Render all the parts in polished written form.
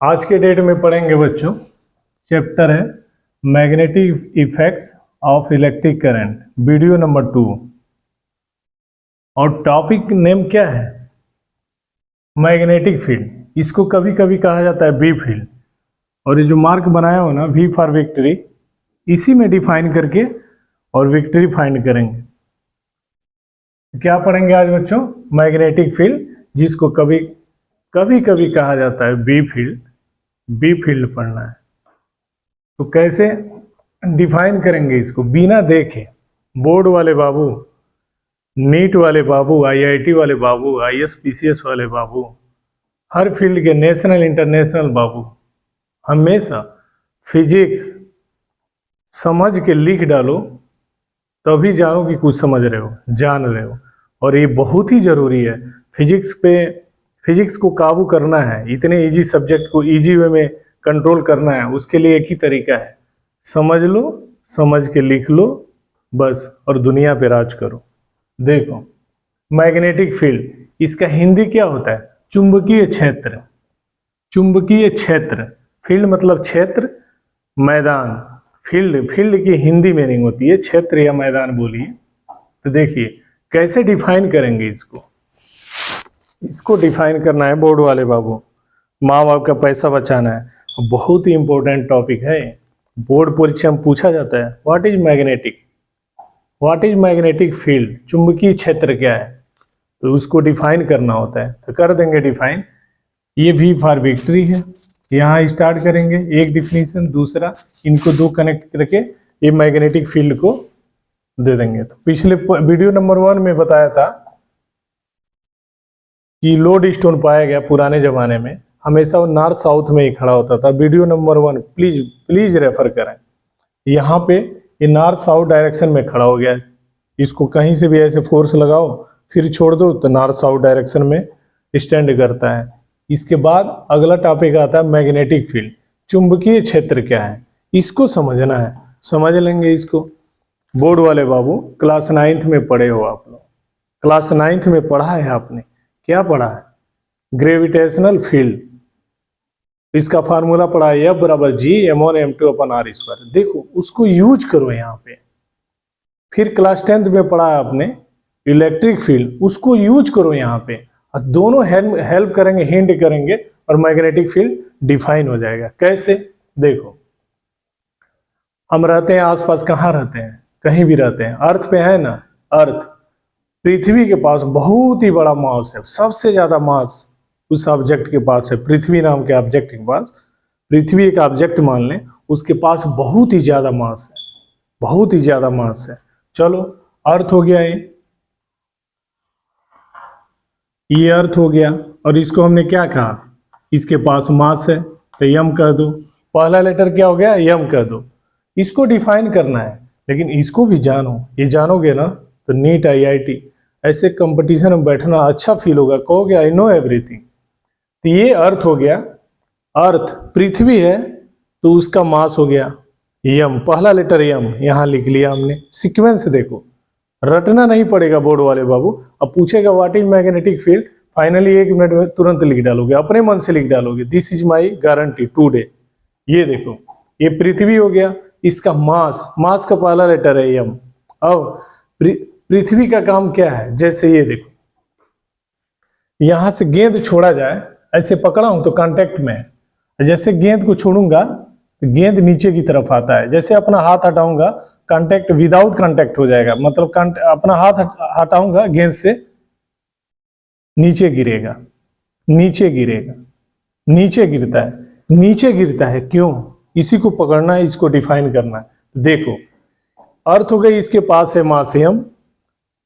आज के डेट में पढ़ेंगे बच्चों। चैप्टर है magnetic effects of electric current, video number 2। और टॉपिक नेम क्या है? Magnetic field. इसको कभी कभी कहा जाता है बी फील्ड। और ये जो मार्क बनाया हो ना, वी फॉर विक्ट्री, इसी में डिफाइन करके और विक्ट्री फाइंड करेंगे। क्या पढ़ेंगे आज बच्चों? मैग्नेटिक फील्ड, जिसको कभी कभी कहा जाता है बी फील्ड। बी फील्ड पढ़ना है तो कैसे डिफाइन करेंगे इसको बिना देखे? बोर्ड वाले बाबू, नीट वाले बाबू, आईआईटी वाले बाबू, आईएसपीसीएस वाले बाबू, हर फील्ड के नेशनल इंटरनेशनल बाबू, हमेशा फिजिक्स समझ के लिख डालो, तभी जानो कि कुछ समझ रहे हो, जान रहे हो। और ये बहुत ही जरूरी है। फिजिक्स को काबू करना है, इतने इजी सब्जेक्ट को इजी वे में कंट्रोल करना है, उसके लिए एक ही तरीका है, समझ लो, समझ के लिख लो बस, और दुनिया पे राज करो। देखो मैग्नेटिक फील्ड, इसका हिंदी क्या होता है? चुंबकीय क्षेत्र। चुंबकीय क्षेत्र, फील्ड मतलब क्षेत्र, मैदान। फील्ड की हिंदी मीनिंग होती है क्षेत्र या मैदान बोलिए। तो देखिए कैसे डिफाइन करेंगे इसको डिफाइन करना है बोर्ड वाले बाबू, माँ बाप का पैसा बचाना है। बहुत ही इंपॉर्टेंट टॉपिक है, बोर्ड परीक्षा में पूछा जाता है। What is magnetic field? चुंबकीय क्षेत्र क्या है? तो उसको डिफाइन करना होता है, तो कर देंगे डिफाइन। ये भी फॉर विक्ट्री है। यहाँ स्टार्ट करेंगे एक डिफिनीशन, दूसरा, इनको दो कनेक्ट करके ये मैग्नेटिक फील्ड को दे देंगे। तो पिछले वीडियो नंबर 1 में बताया था कि लोड स्टोन पाया गया पुराने जमाने में, हमेशा वो नॉर्थ साउथ में ही खड़ा होता था। वीडियो नंबर 1 प्लीज रेफर करें। यहाँ पे ये नॉर्थ साउथ डायरेक्शन में खड़ा हो गया है। इसको कहीं से भी ऐसे फोर्स लगाओ फिर छोड़ दो तो नॉर्थ साउथ डायरेक्शन में स्टैंड करता है। इसके बाद अगला टॉपिक आता है मैग्नेटिक फील्ड। चुंबकीय क्षेत्र क्या है, इसको समझना है। समझ लेंगे इसको। बोर्ड वाले बाबू क्लास 9th में पढ़े हो आप लोग, क्लास 9th में पढ़ा है आपने। क्या पढ़ा है? Gravitational field. इसका फार्मूला पढ़ा है, F = G m1m2/r²। देखो उसको यूज करो यहाँ पे। फिर क्लास 10th में पढ़ा है आपने इलेक्ट्रिक फील्ड, उसको यूज करो यहाँ पे। और दोनों हेल्प करेंगे, हिंट करेंगे, और मैग्नेटिक फील्ड डिफाइन हो जाएगा। कैसे? देखो हम रहते हैं आसपास, कहाँ रहते हैं? कहीं भी रहते हैं, अर्थ पे है ना। अर्थ, पृथ्वी के पास बहुत ही बड़ा मास है, सबसे ज्यादा मास उस ऑब्जेक्ट के पास है। पृथ्वी नाम के ऑब्जेक्ट के पास, पृथ्वी एक ऑब्जेक्ट मान लें, उसके पास बहुत ही ज्यादा मास है, बहुत ही ज्यादा मास है। चलो अर्थ हो गया, ये अर्थ हो गया। और इसको हमने क्या कहा? इसके पास मास है तो यम कह दो। पहला लेटर क्या हो गया? यम कह दो। इसको डिफाइन करना है, लेकिन इसको भी जानो। ये जानोगे ना तो नीट आईआईटी ऐसे कंपटीशन में बैठना अच्छा फील होगा, कहोगे आई नो एवरीथिंग। तो ये अर्थ हो गया। अर्थ पृथ्वी है तो उसका मास हो गया यम, पहला लेटर यम यहाँ लिख लिया हमने। सीक्वेंस देखो, रटना नहीं पड़ेगा बोर्ड वाले बाबू। अब पूछेगा what is magnetic field, finally 1 minute में तुरंत लिख डालोगे, अपने मन से लिख डालोगे। This is my guarantee today. ये देखो ये पृथ्वी हो गया, इसका मास का पहला लेटर है यम। अब पृथ्वी का काम क्या है? जैसे ये देखो, यहां से गेंद छोड़ा जाए, ऐसे पकड़ा हूं तो कांटेक्ट में है। जैसे गेंद को छोड़ूंगा तो गेंद नीचे की तरफ आता है। जैसे अपना हाथ हटाऊंगा, कांटेक्ट विदाउट कांटेक्ट हो जाएगा, मतलब अपना हाथ हटाऊंगा गेंद से नीचे गिरेगा, नीचे गिरेगा, नीचे गिरता है, नीचे गिरता है। क्यों? इसी को पकड़ना है, इसको डिफाइन करना है। देखो अर्थ हो गई, इसके पास है मास यम।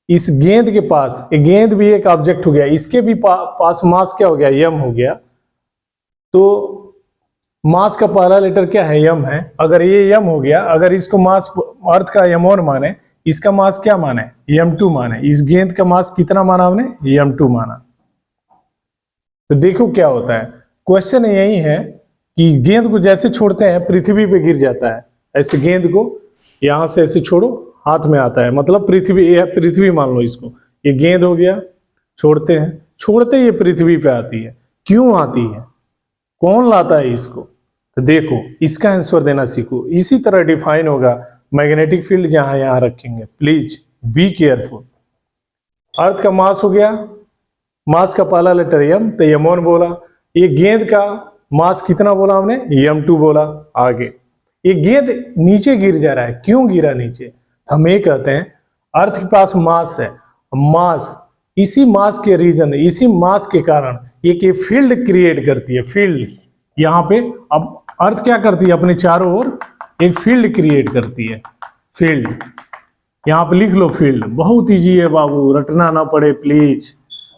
इस गेंद के पास, गेंद भी एक ऑब्जेक्ट हो गया, इसके भी पास मास क्या हो गया? यम हो गया। तो मास का पहला लेटर क्या है? यम है। अगर ये यम हो गया, अगर इसको मास अर्थ का m1 माने, इसका मास क्या माने? m2 माने। इस गेंद का मास कितना माना हमने? m2 माना। तो देखो क्या होता है। क्वेश्चन यही है कि गेंद को जैसे छोड़ते हैं पृथ्वी पे गिर जाता है। ऐसे गेंद को यहां से ऐसे छोड़ो, हाथ में आता है, मतलब पृथ्वी मान लो इसको। ये गेंद हो गया, छोड़ते हैं, छोड़ते ये पृथ्वी पे आती है। क्यों आती है? कौन लाता है इसको? तो देखो इसका आंसर देना सीखो। इसी तरह डिफाइन होगा मैग्नेटिक फील्ड, जहां यहां रखेंगे। Please be careful. अर्थ का मास हो गया, मास का पहला लेटर m, तो m1 बोला। ये गेंद का मास कितना बोला हमने? m2 बोला। आगे ये गेंद नीचे गिर जा रहा है, क्यों गिरा नीचे? हम ये कहते हैं अर्थ के पास मास है, मास, इसी मास के रीजन, इसी मास के कारण एक फील्ड क्रिएट करती है। फील्ड यहाँ पे अब अर्थ क्या करती है? अपने चारों ओर एक फील्ड क्रिएट करती है। फील्ड यहाँ पे लिख लो, फील्ड। बहुत ईजी है बाबू, रटना ना पड़े प्लीज,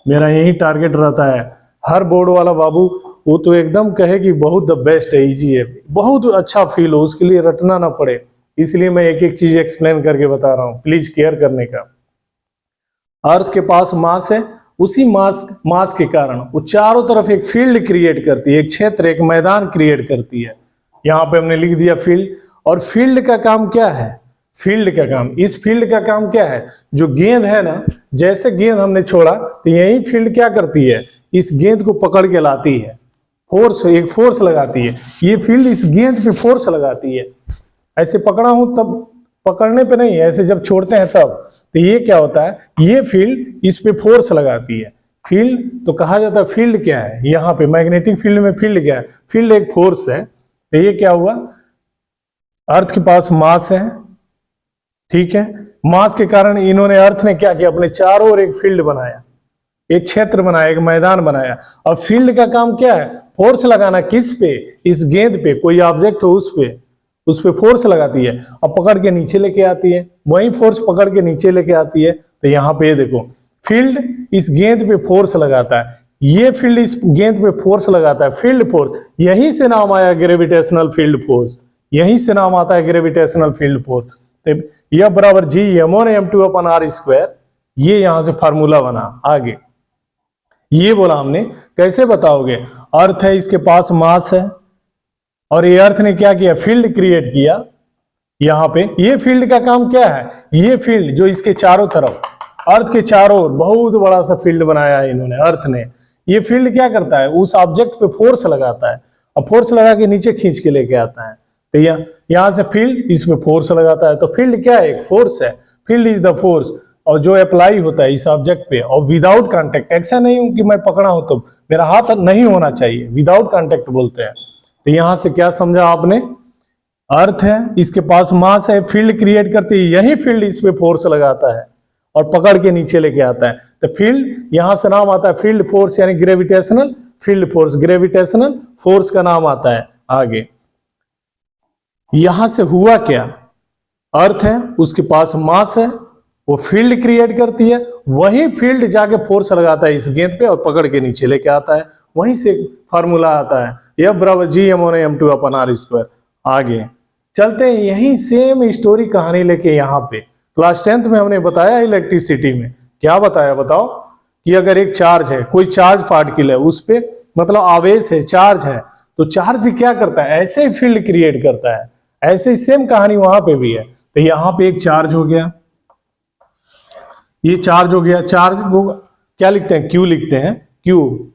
मेरा यही टारगेट रहता है। हर बोर्ड वाला बाबू वो तो एकदम कहे कि बहुत द बेस्ट है, इजी है, बहुत अच्छा फील हो, उसके लिए रटना ना पड़े, इसलिए मैं एक एक चीज एक्सप्लेन करके बता रहा हूँ, प्लीज केयर करने का। अर्थ के पास मास है, उसी मास के कारण वो चारों तरफ एक फील्ड क्रिएट करती है, एक क्षेत्र, एक मैदान क्रिएट करती है। यहाँ पे हमने लिख दिया फील्ड। और फील्ड का काम क्या है? फील्ड का काम, इस फील्ड का काम क्या है? जो गेंद है ना, जैसे गेंद हमने छोड़ा तो यही फील्ड क्या करती है? इस गेंद को पकड़ के लाती है, फोर्स, एक फोर्स लगाती है। ये फील्ड इस गेंद पे फोर्स लगाती है। ऐसे पकड़ा हूं तब, पकड़ने पे नहीं, ऐसे जब छोड़ते हैं तब। तो ये क्या होता है? ये फील्ड इस पे फोर्स लगाती है। फील्ड तो कहा जाता है, फील्ड क्या है? यहाँ पे मैग्नेटिक फील्ड में फील्ड क्या है? फील्ड एक फोर्स है। तो ये क्या हुआ? अर्थ के पास मास है, ठीक है, मास के कारण इन्होंने, अर्थ ने क्या किया? अपने चारों ओर एक फील्ड बनाया, एक क्षेत्र बनाया, एक मैदान बनाया। और फील्ड का काम क्या है? फोर्स लगाना। किस पे? इस गेंद पे। कोई ऑब्जेक्ट हो उस पे फोर्स लगाती है और पकड़ के नीचे लेके आती है, वही फोर्स पकड़ के नीचे लेके आती है। तो यहाँ पे देखो, फील्ड इस गेंद पे फोर्स लगाता है, ये फील्ड इस गेंद पे फोर्स लगाता है, फील्ड फोर्स। यहीं से नाम आया ग्रेविटेशनल फील्ड फोर्स, यहीं से नाम आता है ग्रेविटेशनल फील्ड फोर्स। तो यह बराबर जी m1 m2 अपन r स्क्वायर, ये यहां से फार्मूला बना। आगे ये बोला हमने, कैसे बताओगे? अर्थ है, इसके पास मास है, और ये अर्थ ने क्या किया? फील्ड क्रिएट किया। यहाँ पे ये फील्ड का काम क्या है? ये फील्ड जो इसके चारों तरफ, अर्थ के चारों ओर बहुत बड़ा सा फील्ड बनाया है इन्होंने, अर्थ ने। ये फील्ड क्या करता है? उस ऑब्जेक्ट पे फोर्स लगाता है, और फोर्स लगा के नीचे खींच के लेके आता है। तो यहाँ से फील्ड इसमें फोर्स लगाता है। तो फील्ड क्या है? एक फोर्स है। फील्ड इज द फोर्स, और जो अप्लाई होता है इस ऑब्जेक्ट पे, और विदाउट कांटेक्ट। ऐसा नहीं हूं कि मैं पकड़ा हूं तो मेरा हाथ नहीं होना चाहिए, विदाउट कांटेक्ट बोलते हैं। तो यहां से क्या समझा आपने? अर्थ है, इसके पास मास है, फील्ड क्रिएट करती है, यही फील्ड इस पे फोर्स लगाता है और पकड़ के नीचे लेके आता है। तो फील्ड यहां से नाम आता है फील्ड फोर्स, यानी gravitational field force, gravitational force का नाम आता है। आगे यहां से हुआ क्या? अर्थ है, उसके पास मास है, वो फील्ड क्रिएट करती है, वही फील्ड जाके फोर्स लगाता है इस गेंद पे और पकड़ के नीचे लेके आता है। वहीं से फार्मूला आता है, यह बराबर जी m1 m2 अपन r स्क्वायर। आगे चलते हैं, यही सेम स्टोरी कहानी लेके यहाँ पे क्लास 10th में हमने बताया इलेक्ट्रिसिटी में। क्या बताया बताओ? कि अगर एक चार्ज है, कोई चार्ज पार्टिकल है, उस पे मतलब आवेश है, चार्ज है, तो चार्ज भी क्या करता है? ऐसे ही फील्ड क्रिएट करता है। ऐसे ही सेम कहानी वहां पे भी है। तो यहाँ पे एक चार्ज हो गया, ये चार्ज हो गया। चार्ज को क्या लिखते हैं? क्यू लिखते हैं, क्यू।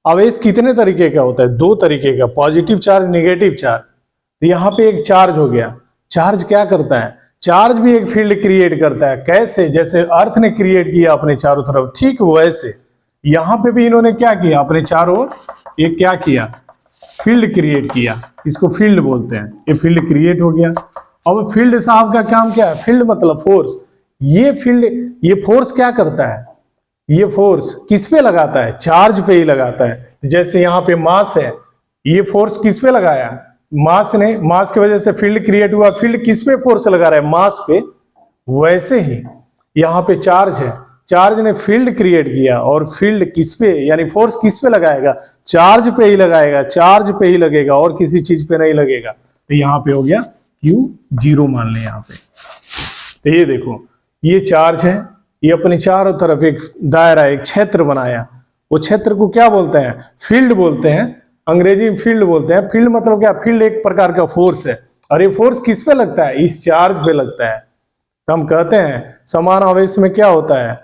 आवेश कितने तरीके का होता है? दो तरीके का, पॉजिटिव चार्ज, नेगेटिव चार्ज। तो यहाँ पे एक चार्ज हो गया। चार्ज क्या करता है? चार्ज भी एक फील्ड क्रिएट करता है। कैसे? जैसे अर्थ ने क्रिएट किया अपने चारों तरफ, ठीक वैसे यहाँ पे भी इन्होंने क्या किया? अपने चारों ओर एक क्या किया? फील्ड क्रिएट किया। इसको फील्ड बोलते हैं। ये फील्ड क्रिएट हो गया। अब फील्ड साहब का काम क्या है? फील्ड मतलब फोर्स। ये फील्ड, ये फोर्स क्या करता है? ये फोर्स किस पे लगाता है? चार्ज पे ही लगाता है। जैसे यहाँ पे मास है, ये फोर्स किस पे लगाया? मास ने, मास की वजह से फील्ड क्रिएट हुआ। फील्ड किस पे फोर्स लगा रहा है? मास पे। वैसे ही यहाँ पे चार्ज है, चार्ज ने फील्ड क्रिएट किया, और फील्ड किस पे, यानी फोर्स किस पे लगाएगा? चार्ज पे ही लगाएगा, चार्ज पे ही लगेगा, और किसी चीज पे नहीं लगेगा। तो यहाँ पे हो गया Q0 मान ले यहाँ पे। तो ये देखो, ये चार्ज है, ये अपने चारों तरफ एक दायरा, एक क्षेत्र बनाया। वो क्षेत्र को क्या बोलते हैं? फील्ड बोलते हैं, अंग्रेजी में फील्ड बोलते हैं। फील्ड मतलब क्या? फील्ड एक प्रकार का फोर्स है, और ये फोर्स किस पे लगता है? इस चार्ज पे लगता है। तो हम कहते हैं समान आवेश में क्या होता है?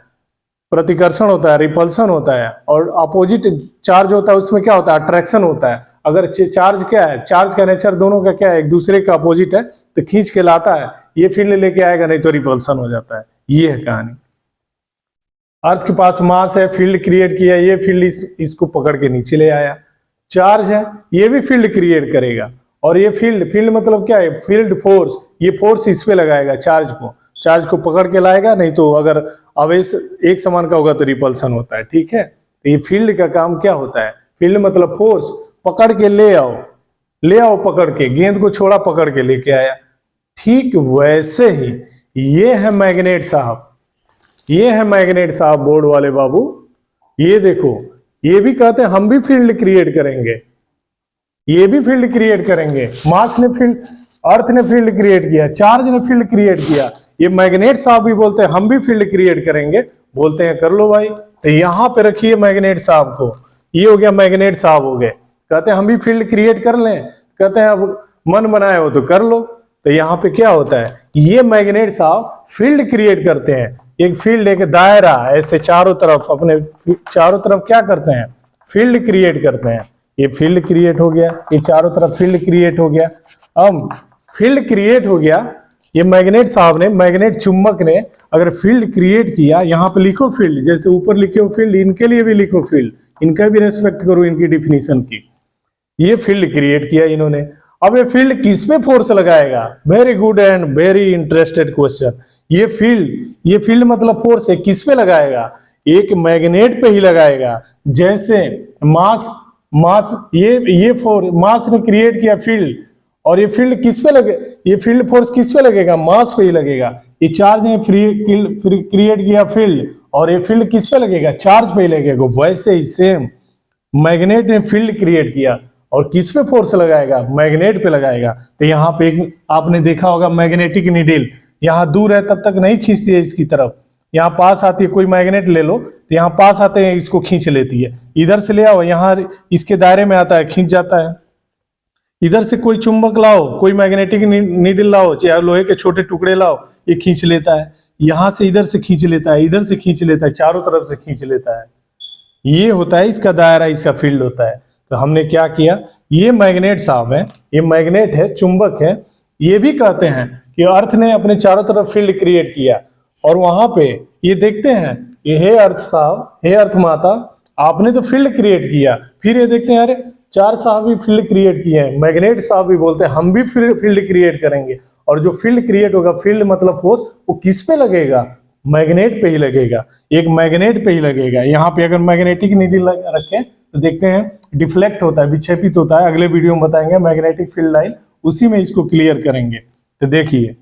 प्रतिकर्षण होता है, रिपल्सन होता है, और अपोजिट चार्ज होता है उसमें क्या होता है, अट्रैक्शन होता है। अगर चार्ज क्या है, चार्ज का नेचर दोनों का क्या है, एक दूसरे का अपोजिट है, तो खींच के लाता है, ये फील्ड लेके आएगा, नहीं तो रिपल्सन हो जाता है। ये है कहानी। अर्थ के पास मास है, फील्ड क्रिएट किया, ये फील्ड इसको पकड़ के नीचे ले आया। चार्ज है, ये भी फील्ड क्रिएट करेगा, और ये फील्ड मतलब क्या है, फील्ड फोर्स, ये फोर्स इस पे लगाएगा, चार्ज को पकड़ के लाएगा, नहीं तो अगर आवेश एक समान का होगा तो रिपल्सन होता है। ठीक है, तो ये फील्ड का काम क्या होता है, फील्ड मतलब फोर्स, पकड़ के ले आओ पकड़ के, गेंद को छोड़ा, पकड़ के लेके आया। ठीक वैसे ही ये है मैग्नेट साहब, ये है मैग्नेट साहब, बोर्ड वाले बाबू, ये देखो, ये भी कहते हैं हम भी फील्ड क्रिएट करेंगे, ये भी फील्ड क्रिएट करेंगे। मास ने फील्ड, अर्थ ने फील्ड क्रिएट किया, चार्ज ने फील्ड क्रिएट किया, ये मैग्नेट साहब भी बोलते हैं हम भी फील्ड क्रिएट करेंगे। बोलते हैं कर लो भाई, तो यहां पे रखिए मैग्नेट साहब को, ये हो गया मैग्नेट साहब हो गए। कहते हैं हम भी फील्ड क्रिएट कर लें, कहते हैं अब मन बनाए हो तो कर लो। तो यहाँ पे क्या होता है, ये मैग्नेट साहब फील्ड क्रिएट करते हैं, एक फील्ड, एक दायरा, ऐसे चारों तरफ, अपने चारों तरफ क्या करते हैं, फील्ड क्रिएट करते हैं। ये फील्ड क्रिएट हो गया, ये चारों तरफ फील्ड क्रिएट हो गया। अब फील्ड क्रिएट हो गया, ये मैग्नेट साहब ने, मैग्नेट चुंबक ने अगर फील्ड क्रिएट किया, यहाँ पे लिखो फील्ड, जैसे ऊपर लिखे हो फील्ड, इनके लिए भी लिखो फील्ड, इनका भी रेस्पेक्ट करो, इनकी डिफिनीशन की। ये फील्ड क्रिएट किया इन्होंने। अब ये फील्ड किस पे फोर्स लगाएगा, very good and very interested question. ये फील्ड मतलब फोर्स है, किस पे लगाएगा, एक मैग्नेट पे ही लगाएगा। जैसे मास ये फोर्स, मास ने क्रिएट किया फील्ड, और ये फील्ड किस पे लगे, ये फील्ड फोर्स किस पे लगेगा, मास पे ही लगेगा। ये चार्ज ने क्रिएट किया फील्ड, और ये फील्ड किस पे लगेगा, चार्ज पे ही लगेगा। वैसे ही सेम मैग्नेट ने फील्ड क्रिएट किया, और किस पे फोर्स लगाएगा, मैग्नेट पे लगाएगा। तो यहाँ पे एक आपने देखा होगा मैग्नेटिक नीडल, यहाँ दूर है तब तक नहीं खींचती है इसकी तरफ, यहाँ पास आती है, कोई मैग्नेट ले लो तो यहाँ पास आते हैं, इसको खींच लेती है। इधर से ले आओ, यहाँ इसके दायरे में आता है, खींच जाता है। इधर से कोई चुंबक लाओ, कोई मैग्नेटिक नीडल लाओ, चाहे लोहे के छोटे टुकड़े लाओ, ये खींच लेता है। यहाँ से इधर से खींच लेता है, इधर से खींच लेता है, चारों तरफ से खींच लेता है। ये होता है इसका दायरा, इसका फील्ड होता है। तो हमने क्या किया, ये मैग्नेट साहब है, ये मैग्नेट है, चुंबक है। ये भी कहते हैं कि अर्थ ने अपने चारों तरफ फील्ड क्रिएट किया, और वहां पे ये देखते हैं, ये हे अर्थ साहब, हे अर्थ माता, आपने तो फील्ड क्रिएट किया। फिर ये देखते हैं, अरे चार साहब भी फील्ड क्रिएट किए हैं, मैग्नेट साहब भी बोलते हैं हम भी फील्ड क्रिएट करेंगे। और जो फील्ड क्रिएट होगा, फील्ड मतलब फोर्स, वो किस पे लगेगा, मैग्नेट पे ही लगेगा, एक मैग्नेट पे ही लगेगा। यहाँ पे अगर मैग्नेटिक नीडल रखें तो देखते हैं डिफ्लेक्ट होता है, विक्षेपित होता है। अगले वीडियो में बताएंगे मैग्नेटिक फील्ड लाइन, उसी में इसको क्लियर करेंगे। तो देखिए,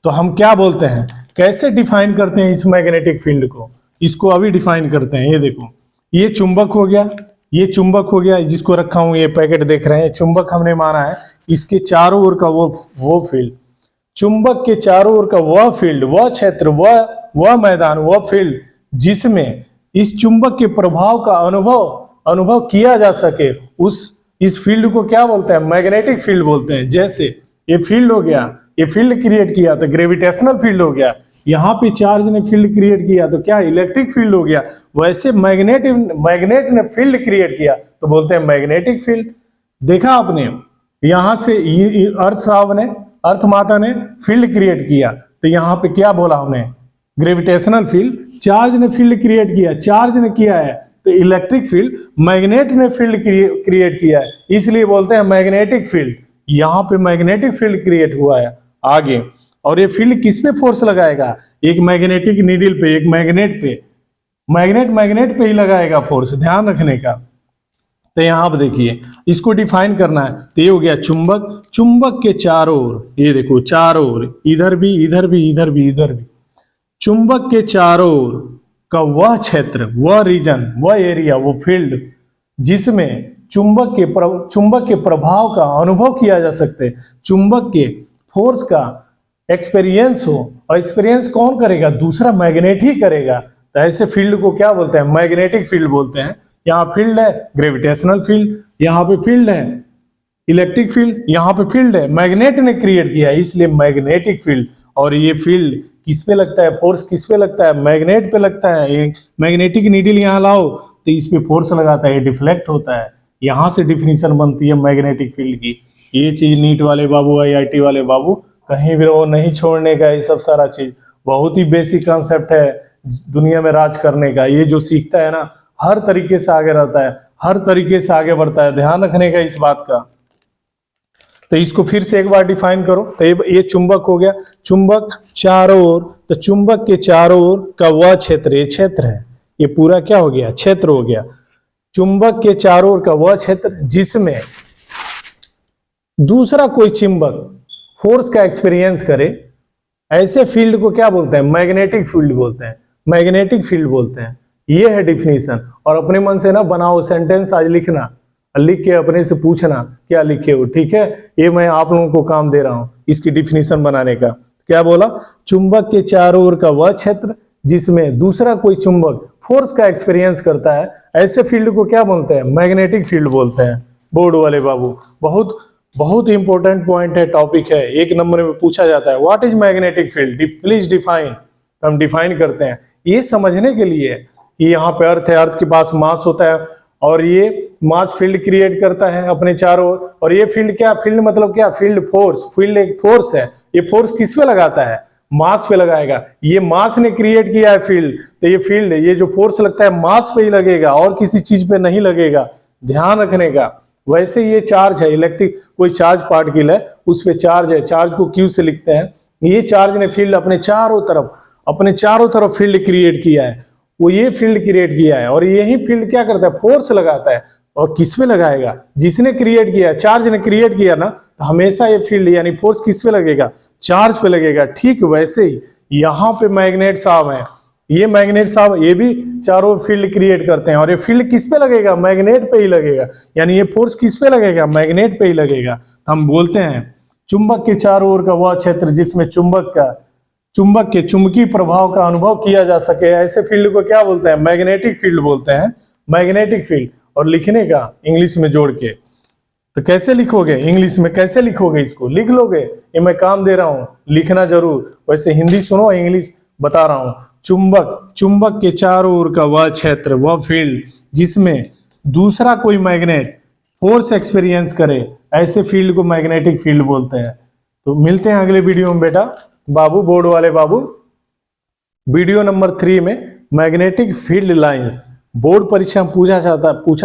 तो हम क्या बोलते हैं, कैसे डिफाइन करते हैं इस मैग्नेटिक फील्ड को, इसको अभी डिफाइन करते हैं। ये देखो, ये चुंबक हो गया, ये चुंबक हो गया, जिसको रखा हूं, ये पैकेट देख रहे हैं, चुंबक हमने माना है। इसके चारों ओर का वो फील्ड, चुंबक के चारों ओर का वह फील्ड, वह क्षेत्र, वह मैदान, वह फील्ड जिसमें इस चुंबक के प्रभाव का अनुभव किया जा सके, इस फील्ड को क्या बोलते हैं, मैग्नेटिक फील्ड बोलते हैं। जैसे ये फील्ड हो गया, ये फील्ड क्रिएट किया तो ग्रेविटेशनल फील्ड हो गया। यहाँ पे चार्ज ने फील्ड क्रिएट किया तो क्या, इलेक्ट्रिक फील्ड हो गया। वैसे मैग्नेट ने फील्ड क्रिएट किया तो बोलते हैं मैग्नेटिक फील्ड। देखा आपने, यहां से अर्थ साहब ने, अर्थ माता ने फील्ड क्रिएट किया, तो यहाँ पे क्या बोला हमने, ग्रेविटेशनल फील्ड। चार्ज ने फील्ड क्रिएट किया, चार्ज ने किया है तो इलेक्ट्रिक फील्ड। मैग्नेट ने फील्ड क्रिएट किया है, इसलिए बोलते हैं मैग्नेटिक फील्ड। यहाँ पे मैग्नेटिक फील्ड क्रिएट हुआ है आगे। और ये फील्ड किस पे फोर्स लगाएगा, एक मैग्नेटिक नीडल पे, एक मैग्नेट पे, मैग्नेट पे ही लगाएगा फोर्स, ध्यान रखने का। तो यहाँ आप देखिए, इसको डिफाइन करना है। तो ये हो गया चुंबक, चुंबक के चारों ओर, ये देखो चारों ओर, इधर भी, इधर भी, इधर भी, इधर भी, चुंबक के चारों ओर का वह क्षेत्र, वह रीजन, वह एरिया, वो फील्ड जिसमें चुंबक के प्रभाव का अनुभव किया जा सकते, चुंबक के फोर्स का एक्सपीरियंस हो। और एक्सपीरियंस कौन करेगा, दूसरा मैग्नेट ही करेगा। तो ऐसे फील्ड को क्या बोलते हैं, मैग्नेटिक फील्ड बोलते हैं। यहाँ फील्ड है ग्रेविटेशनल फील्ड, यहाँ पे फील्ड है इलेक्ट्रिक फील्ड, यहाँ पे फील्ड है, मैग्नेट ने क्रिएट किया है इसलिए मैग्नेटिक फील्ड। और ये फील्ड किस पे लगता है, फोर्स किस पे लगता है, मैग्नेट पे लगता है। एक मैग्नेटिक नीडल यहाँ लाओ तो इस पे फोर्स लगाता है, ये डिफ्लेक्ट होता है। यहाँ से डिफिनीशन बनती है मैग्नेटिक फील्ड की। ये चीज नीट वाले बाबू, IIT वाले बाबू कहीं भी वो नहीं छोड़ने का, ये सब सारा चीज बहुत ही बेसिक कॉन्सेप्ट है दुनिया में राज करने का। ये जो सीखता है ना हर तरीके से आगे रहता है, हर तरीके से आगे बढ़ता है, ध्यान रखने का इस बात का। तो इसको फिर से एक बार डिफाइन करो। तो ये चुंबक हो गया, चुंबक चारों ओर, तो चुंबक के चारों ओर का वह क्षेत्र, ये क्षेत्र है, ये पूरा क्या हो गया, क्षेत्र हो गया। चुंबक के चारों ओर का वह क्षेत्र जिसमें दूसरा कोई चुंबक फोर्स का एक्सपीरियंस करे, ऐसे फील्ड को क्या बोलते हैं, मैग्नेटिक फील्ड बोलते हैं, मैग्नेटिक फील्ड बोलते हैं। ये है डिफिनीशन। और अपने मन से ना बनाओ सेंटेंस आज लिखना, लिख के अपने से पूछना क्या लिखे हो, ठीक है। ये मैं आप लोगों को काम दे रहा हूं इसकी डिफिनीशन बनाने का। क्या बोला, चुंबक के चारों ओर का वह क्षेत्र जिसमें दूसरा कोई चुंबक फोर्स का एक्सपीरियंस करता है, ऐसे फील्ड को क्या बोलते हैं, मैग्नेटिक फील्ड बोलते हैं। बोर्ड वाले बाबू बहुत बहुत इंपॉर्टेंट पॉइंट है, टॉपिक है, 1 नंबर में पूछा जाता है। What is magnetic field, please define. हम डिफाइन करते हैं ये समझने के लिए कि यहाँ पे अर्थ है, अर्थ के पास मास होता है और ये मास फील्ड क्रिएट करता है अपने चारों ओर। और ये फील्ड क्या, फील्ड मतलब क्या, फील्ड फोर्स, फील्ड एक फोर्स है। ये फोर्स किस पे लगाता है, मास पे लगाएगा। ये मास ने क्रिएट किया है फील्ड, तो ये फील्ड, ये जो फोर्स लगता है मास पे ही लगेगा और किसी चीज पे नहीं लगेगा, ध्यान रखने का। वैसे ये चार्ज है, इलेक्ट्रिक कोई चार्ज पार्टिकल है, उस पे चार्ज है, चार्ज को क्यू से लिखते हैं। ये चार्ज ने फील्ड अपने चारों तरफ फील्ड क्रिएट किया है, वो ये फील्ड क्रिएट किया है। और यही फील्ड क्या करता है, फोर्स लगाता है। और किस पे लगाएगा, जिसने क्रिएट किया, चार्ज ने क्रिएट किया ना, तो हमेशा ये फील्ड यानी फोर्स किस पे लगेगा, चार्ज पे लगेगा। ठीक वैसे ही यहाँ पे मैग्नेट साहब है, ये मैग्नेट साहब ये भी चारों ओर फील्ड क्रिएट करते हैं और ये फील्ड किस पे लगेगा, मैग्नेट पे ही लगेगा। यानी ये फोर्स किस पे लगेगा, मैग्नेट पे ही लगेगा। तो हम बोलते हैं चुंबक के चारों ओर का वह क्षेत्र जिसमें चुंबक के चुंबकीय प्रभाव का अनुभव किया जा सके, ऐसे फील्ड को क्या बोलते हैं, मैग्नेटिक फील्ड बोलते हैं, मैग्नेटिक फील्ड। और लिखने का इंग्लिश में जोड़ के, तो कैसे लिखोगे, इंग्लिश में कैसे लिखोगे, इसको लिख लोगे, ये मैं काम दे रहा हूं, लिखना जरूर। वैसे हिंदी सुनो, इंग्लिश बता रहा हूं। चुंबक के चारों ओर का वह क्षेत्र, वह फील्ड जिसमें दूसरा कोई मैग्नेट फोर्स एक्सपीरियंस करे, ऐसे फील्ड को मैग्नेटिक फील्ड बोलते हैं। तो मिलते हैं अगले वीडियो में बेटा बाबू, बोर्ड वाले बाबू। वीडियो नंबर 3 में मैग्नेटिक फील्ड लाइंस, बोर्ड परीक्षा में पूछा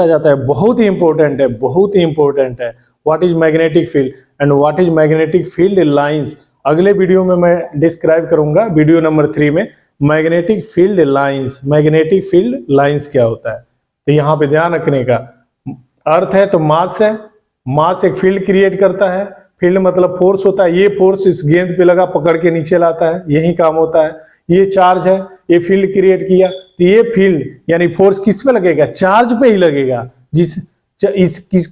जाता है, बहुत ही इंपॉर्टेंट है, बहुत ही इंपॉर्टेंट है। What is magnetic field and what is magnetic field lines, अगले वीडियो में मैं डिस्क्राइब करूंगा। वीडियो नंबर 3 में magnetic field lines, magnetic field lines क्या होता है। तो यहाँ पे ध्यान रखने का, अर्थ है तो मास है, मास एक फील्ड क्रिएट करता है, फील्ड मतलब फोर्स होता है, ये फोर्स इस गेंद पे लगा पकड़ के नीचे लाता है, यही काम होता है। ये चार्ज है, ये फील्ड क्रिएट किया, तो ये फील्ड यानी फोर्स किस पे लगेगा, चार्ज पे ही लगेगा।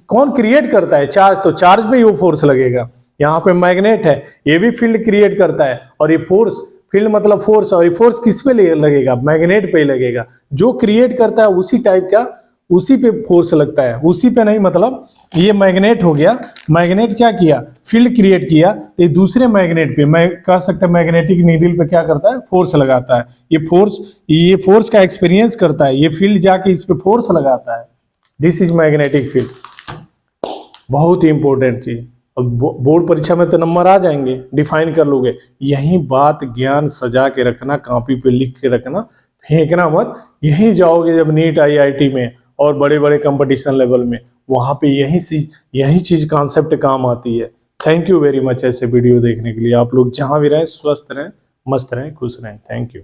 कौन क्रिएट करता है, चार्ज, तो चार्ज पे ही वो फोर्स लगेगा। यहाँ पे मैग्नेट है, ये भी फील्ड क्रिएट करता है और ये फोर्स, फील्ड मतलब फोर्स, और ये फोर्स किस पे लगेगा, मैग्नेट पे ही लगेगा। जो क्रिएट करता है उसी टाइप का, उसी पे फोर्स लगता है, उसी पे नहीं। मतलब ये मैग्नेट हो गया, मैग्नेट क्या किया, फील्ड क्रिएट किया, तो ये दूसरे मैग्नेट पे, मैं कह सकता है मैग्नेटिक नीडल पे क्या करता है, फोर्स लगाता है। ये फोर्स का एक्सपीरियंस करता है, ये फील्ड जाके इस पे फोर्स लगाता है। दिस इज मैग्नेटिक फील्ड, बहुत ही इंपॉर्टेंट चीज। अब बोर्ड परीक्षा में तो नंबर आ जाएंगे, डिफाइन कर लोगे। यही बात ज्ञान सजा के रखना, कॉपी पे लिख के रखना, फेंकना मत। यहीं जाओगे जब नीट IIT में और बड़े बड़े कंपटीशन लेवल में, वहां पे यही चीज कॉन्सेप्ट काम आती है। थैंक यू वेरी मच ऐसे वीडियो देखने के लिए। आप लोग जहां भी रहें, स्वस्थ रहें, मस्त रहें, खुश रहें। Thank you.